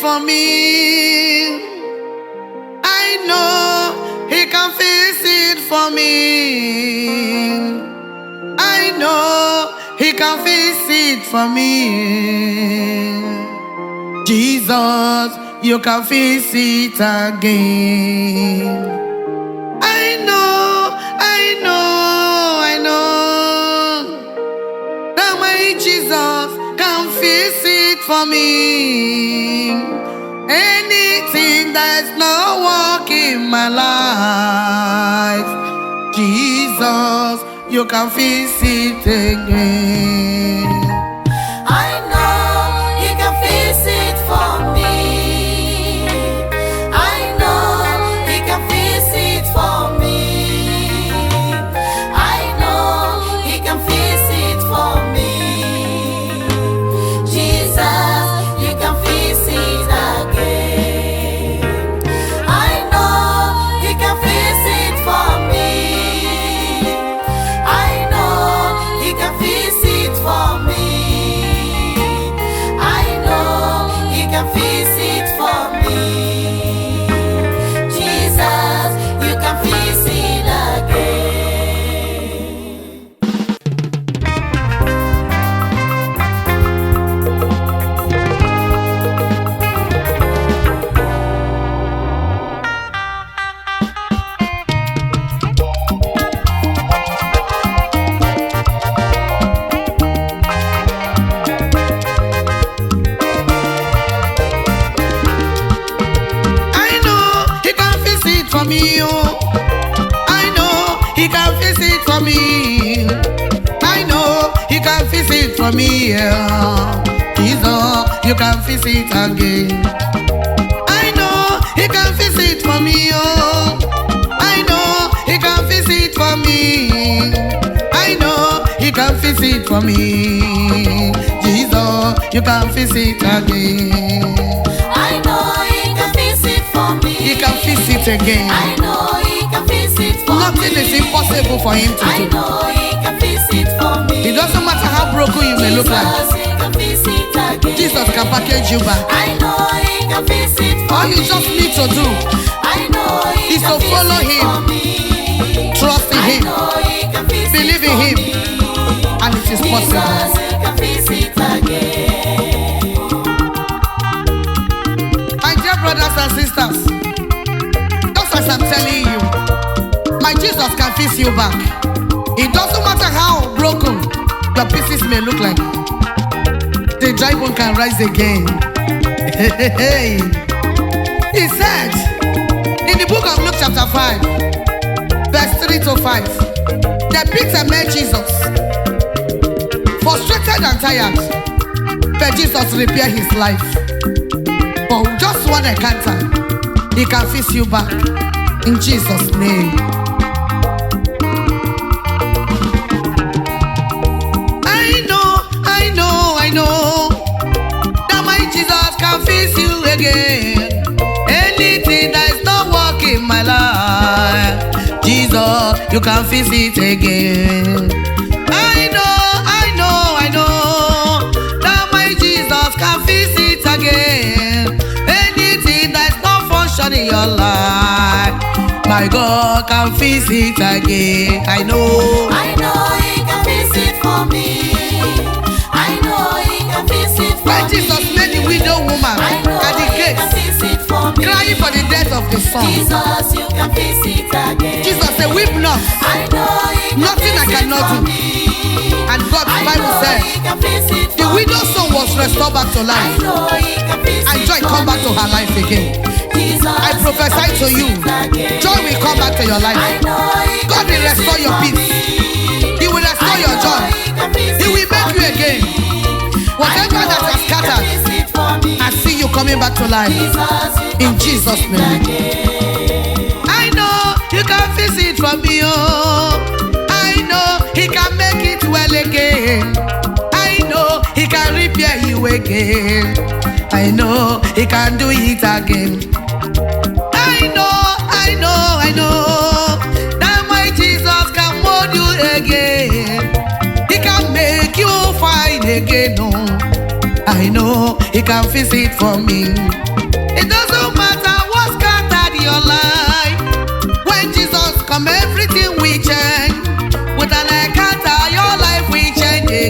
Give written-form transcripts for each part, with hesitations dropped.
for me. I know He can fix it for me. I know He can fix it for me. Jesus, you can fix it again. I know that my Jesus can fix it for me. Anything that's not working in my life, Jesus, you can fix it again. I know He can fix it for me. I know He can fix it for me. I know He can fix it for me. Jesus, you can fix it again. I know He can fix it for me. I know He can fix it for me. I know He can fix it for me. Jesus, you can fix it again. I know He can fix it for me. Oh, I know He can fix it for me. I know He can fix it for me. Yeah. Jesus, you can fix it again. I know He can fix it for me. Oh, I know He can fix it for me. I know He can fix it for me. Jesus, you can fix it again. I know He can fix it for me. He can fix it again. I know He can fix it for Nothing me. is impossible for Him to I do. know He can fix it for me. It doesn't matter how broken you may look like. Jesus, He can fix it again. Jesus can package you back. I know He can fix it for All me. you just need to do I know He is can to fix follow it Him, for me. trust in I Him, know He can fix believe it in for Him, me. and it is possible. Jesus, He can fix it again. My dear brothers and sisters, just as I'm telling you, my Jesus can fix you back. It doesn't matter how broken your pieces may look like. The dry bone can rise again. He said in the book of Luke chapter 5, verse 3 to 5, that Peter met Jesus, frustrated and tired, but Jesus repaired his life. For just one encounter, He can fix you back in Jesus' name. I know that my Jesus can fix you again. Anything that is not working in my life, Jesus, you can fix it again. I know that my Jesus can fix it again. Anything that is not functioning in your life, my God can fix it again. I know I know He can fix it for me. I know He can fix it for when me. Jesus met the widow woman I know at the He gate, can fix it for me. crying for the death of the son. Jesus, you can fix it again. Jesus said, weep not. I know He can Nothing I fix it cannot for do. me. And God's I Bible know said, He can fix it the for widow's me. son was restored back to I life, know He can fix and it joy for come back to me. her life again. Jesus, I prophesy to you, joy will come back to your life. I know He God will restore your peace. He will restore your joy. He will make you again. Whatever that has scattered, I see you coming back to life in Jesus' name. I know you can fix it for me. Oh, I know He can make it well again. I know He can repair you again. I know He can do it again. I know that my Jesus can mold you again. He can make you fine again. Oh, I know He can fix it for me.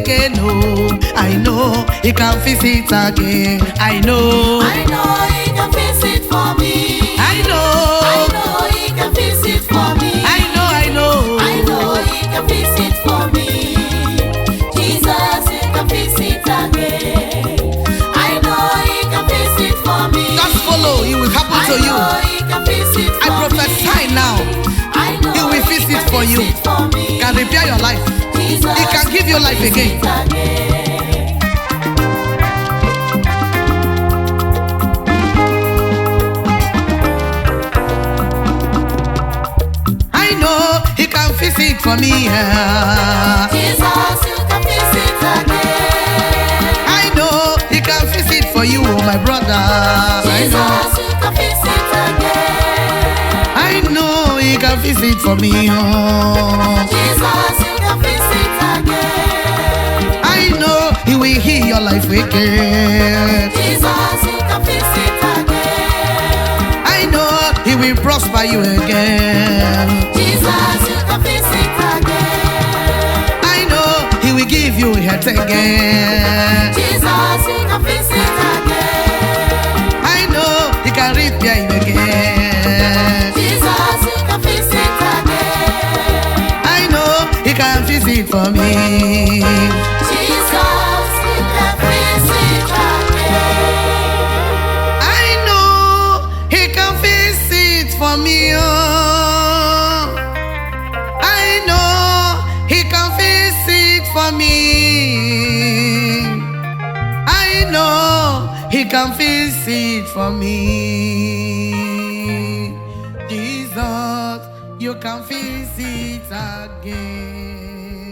again. Oh, I know He can fix it again. I know He can fix it for me. I know He can fix it for me. I know He can fix it for me. Jesus, He can fix it again. I know He can fix it for me. Just follow, it will happen to you. He can fix it for I prophesy me. now. I know He will fix it for you. He can repair your life. Jesus, He can give you life fix again. it again. I know He can fix it for me. Yeah. Jesus, you can fix it again. I know He can fix it for you, oh my brother. I know. Jesus, you can fix it again. I know He can fix it for me. Oh. Jesus, you can fix it again. I know He will heal your life again. Jesus, you can fix it again. I know He will prosper you again. Jesus, you can fix it again. I know He will give you health again. Jesus, you can fix it again. I know He can repair you again. Jesus, you can fix it again. I know He can fix it for me. Jesus, you can fix it again. I know He can fix it for me. Oh. I know He can fix it for me. I know He can fix it for me. Jesus, you can fix it again.